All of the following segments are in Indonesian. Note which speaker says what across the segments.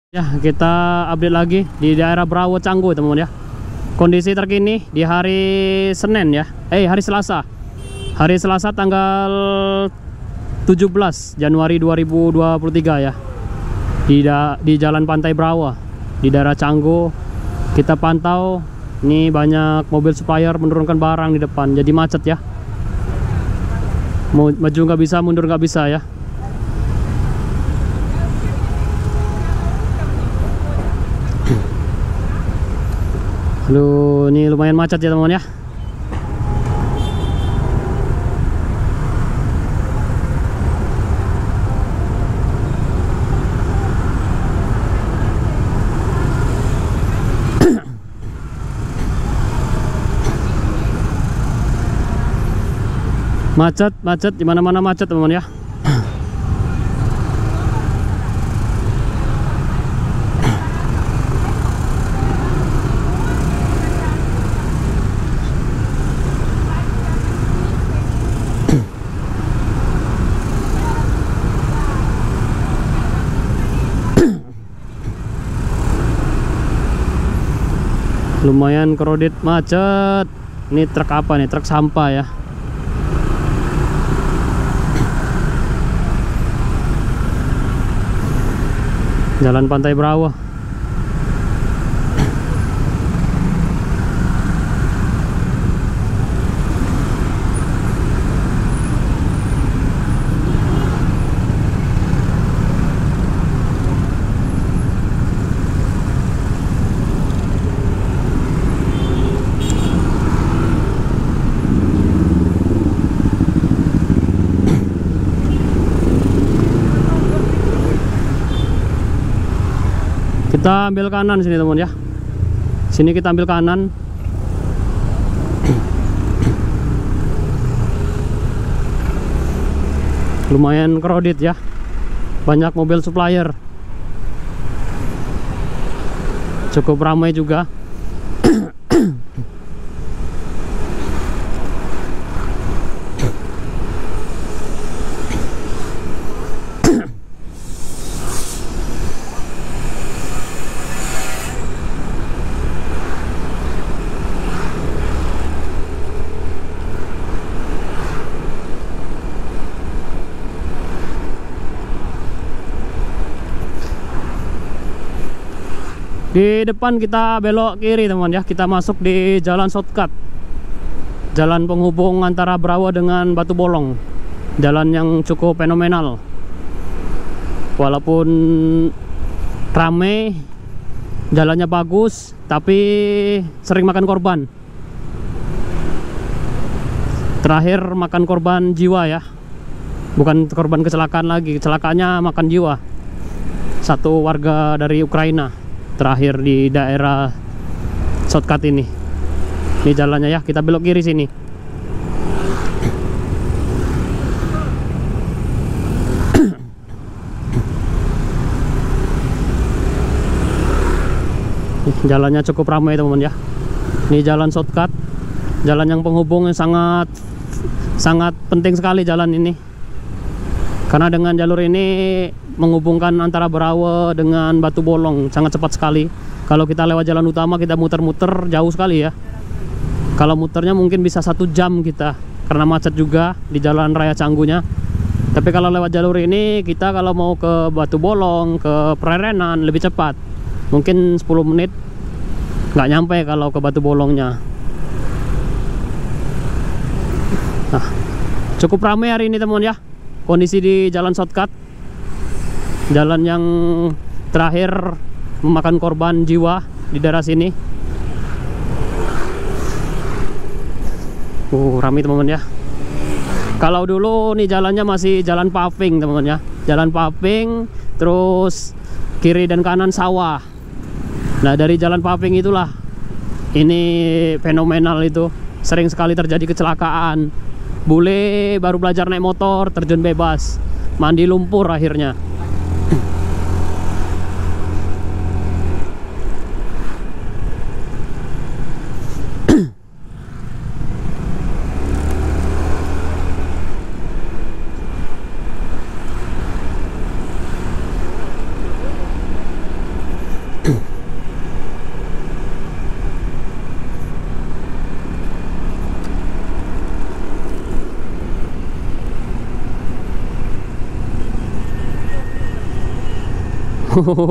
Speaker 1: Ya, kita update lagi di daerah Brawo Canggu, teman-teman ya. Kondisi terkini di hari Senin ya. Hari Selasa. Hari Selasa tanggal 17 Januari 2023 ya. Di Jalan Pantai Brawo di daerah Canggu. Kita pantau ini banyak mobil supplier menurunkan barang di depan. Jadi macet ya. Mau maju nggak bisa, mundur nggak bisa ya. Aduh, ini lumayan macet ya teman-teman ya. Macet di mana-mana macet teman-teman ya. Lumayan kredit macet. Ini truk apa nih? Truk sampah ya. Jalan Pantai Brawo. Kita ambil kanan sini teman ya. Sini kita ambil kanan. Lumayan kredit ya. Banyak mobil supplier. Cukup ramai juga. Di depan kita belok kiri teman ya. Kita masuk di jalan shortcut, jalan penghubung antara Brawo dengan Batu Bolong. Jalan yang cukup fenomenal. Walaupun rame, jalannya bagus, tapi sering makan korban. Terakhir makan korban jiwa ya. Bukan korban kecelakaan lagi, kecelakaannya makan jiwa. Satu warga dari Ukraina terakhir di daerah shortcut ini. Ini jalannya ya, kita belok kiri sini. Jalannya cukup ramai teman-teman ya. Ini jalan shortcut, jalan yang penghubung yang sangat penting sekali jalan ini. Karena dengan jalur ini menghubungkan antara Brawo dengan Batu Bolong, sangat cepat sekali. Kalau kita lewat jalan utama kita muter-muter jauh sekali ya. Kalau muternya mungkin bisa 1 jam kita, karena macet juga di jalan raya Canggunya. Tapi kalau lewat jalur ini kita kalau mau ke Batu Bolong, ke Prerenan lebih cepat. Mungkin 10 menit nggak nyampe kalau ke Batu Bolongnya. Nah, cukup ramai hari ini teman ya. Kondisi di jalan shortcut, jalan yang terakhir memakan korban jiwa di daerah sini. Ramai teman-teman ya. Kalau dulu nih jalannya masih jalan paving teman-teman ya. Jalan paving, terus kiri dan kanan sawah. Nah dari jalan paving itulah ini fenomenal itu. Sering sekali terjadi kecelakaan. Bule baru belajar naik motor, terjun bebas, mandi lumpur akhirnya.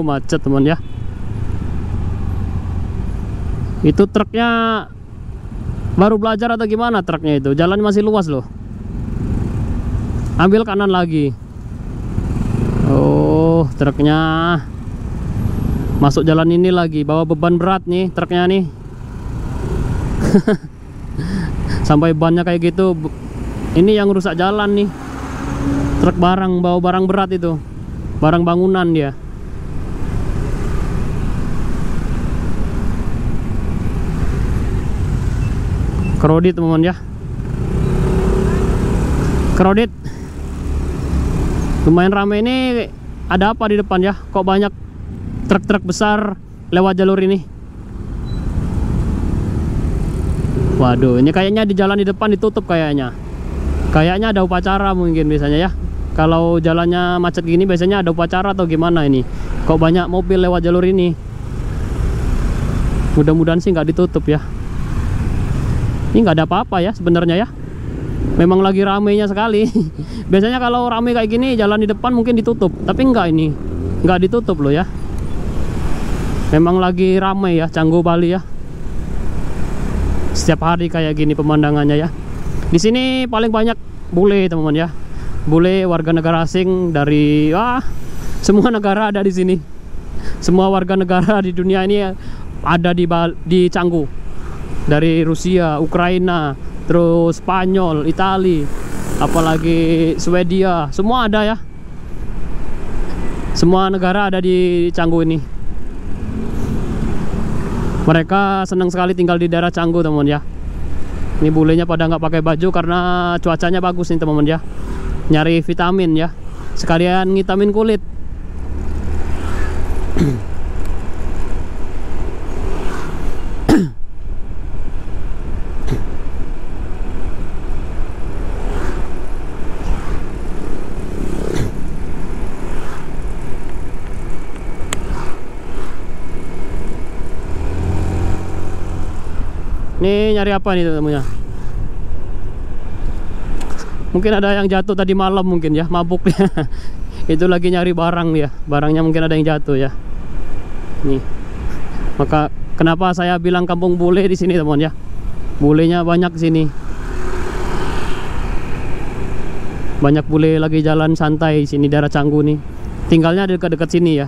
Speaker 1: Macet teman ya. Itu truknya baru belajar atau gimana truknya itu? Jalan masih luas loh. Ambil kanan lagi. Oh, truknya masuk jalan ini lagi, bawa beban berat nih truknya nih. Sampai bannya kayak gitu. Ini yang rusak jalan nih. Truk barang, bawa barang berat itu. Barang bangunan dia. Kredit teman ya. Kredit. Lumayan ramai ini. Ada apa di depan ya? Kok banyak truk-truk besar lewat jalur ini? Waduh, ini kayaknya di jalan di depan ditutup kayaknya. Kayaknya ada upacara mungkin biasanya ya. Kalau jalannya macet gini biasanya ada upacara atau gimana ini? Kok banyak mobil lewat jalur ini? Mudah-mudahan sih nggak ditutup ya. Ini nggak ada apa-apa ya sebenarnya ya. Memang lagi ramainya sekali. Biasanya kalau ramai kayak gini jalan di depan mungkin ditutup, tapi enggak, ini nggak ditutup loh ya. Memang lagi ramai ya Canggu Bali ya. Setiap hari kayak gini pemandangannya ya. Di sini paling banyak bule teman-teman ya. Bule warga negara asing dari semua negara ada di sini. Semua warga negara di dunia ini ada di Canggu. Dari Rusia, Ukraina, terus Spanyol, Itali, apalagi Swedia, semua ada ya. Semua negara ada di Canggu ini. Mereka senang sekali tinggal di daerah Canggu teman-teman ya. Ini bulenya pada nggak pakai baju karena cuacanya bagus nih teman-teman ya. Nyari vitamin ya. Sekalian ngitamin kulit. Ini nyari apa nih teman-teman? Mungkin ada yang jatuh tadi malam mungkin ya, mabuk ya. Itu lagi nyari barang ya. Barangnya mungkin ada yang jatuh ya. Nih. Maka kenapa saya bilang kampung bule di sini teman ya? Bulenya banyak di sini. Banyak bule lagi jalan santai di sini daerah Canggu nih. Tinggalnya dekat-dekat sini ya.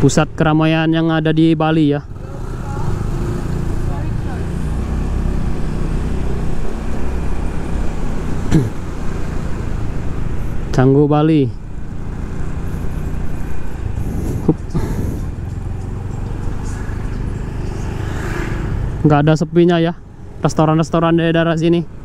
Speaker 1: Pusat keramaian yang ada di Bali ya. Canggu Bali. Nggak ada sepinya ya restoran-restoran di daerah sini.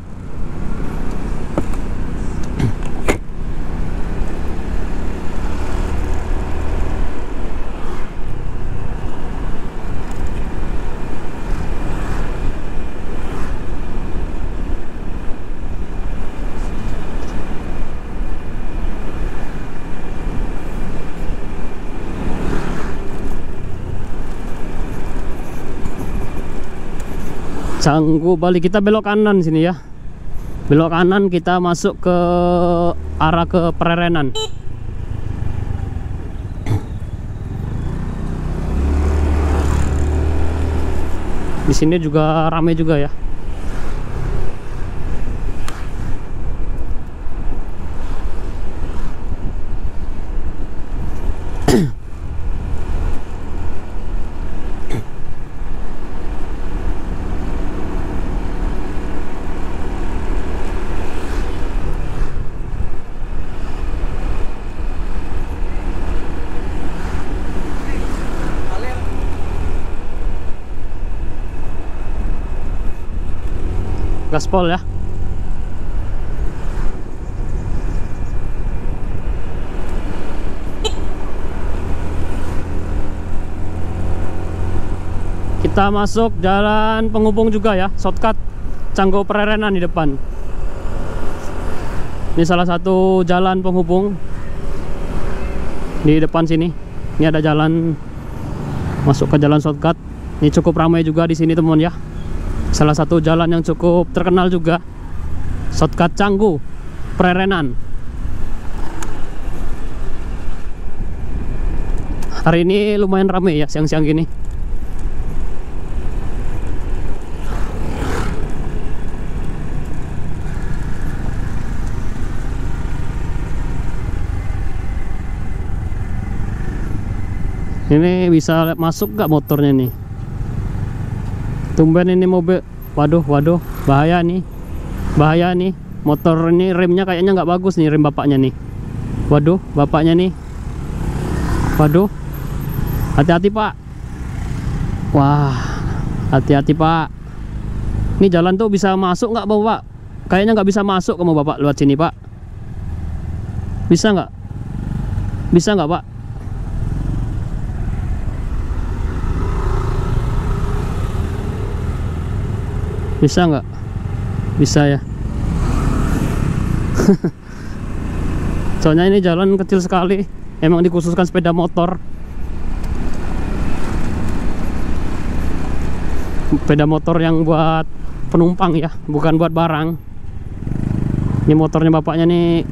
Speaker 1: Canggu Bali, kita belok kanan sini ya. Belok kanan kita masuk ke arah ke Prerenan. Di sini juga ramai juga ya. Gaspol ya. Kita masuk jalan penghubung juga ya, shortcut Canggu Prerenan di depan. Ini salah satu jalan penghubung di depan sini. Ini ada jalan masuk ke jalan shortcut. Ini cukup ramai juga di sini teman ya. Salah satu jalan yang cukup terkenal juga, shortcut Canggu Prerenan. Hari ini lumayan ramai ya siang-siang gini. Ini bisa masuk gak motornya nih? Tumben ini mobil. Waduh, waduh, bahaya nih. Bahaya nih. Motor ini remnya kayaknya nggak bagus nih, rem bapaknya nih. Waduh, bapaknya nih. Waduh. Hati-hati, Pak. Wah, hati-hati, Pak. Ini jalan tuh bisa masuk nggak, Bapak? Kayaknya nggak bisa masuk kamu, Bapak, lewat sini, Pak. Bisa nggak? Bisa nggak, Pak? Bisa nggak? Bisa ya. Soalnya ini jalan kecil sekali, emang dikhususkan sepeda motor. Sepeda motor yang buat penumpang ya, bukan buat barang. Ini motornya bapaknya nih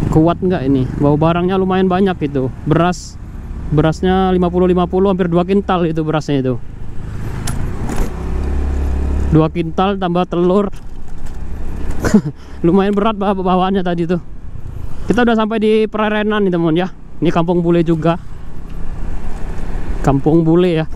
Speaker 1: kuat nggak ini? Bawa barangnya lumayan banyak itu. Berasnya 50-50, hampir 2 kintal itu berasnya itu. 2 kintal tambah telur. Lumayan berat bawaannya tadi tuh. Kita udah sampai di Pererenan nih teman ya. Ini Kampung Bule juga. Kampung Bule ya.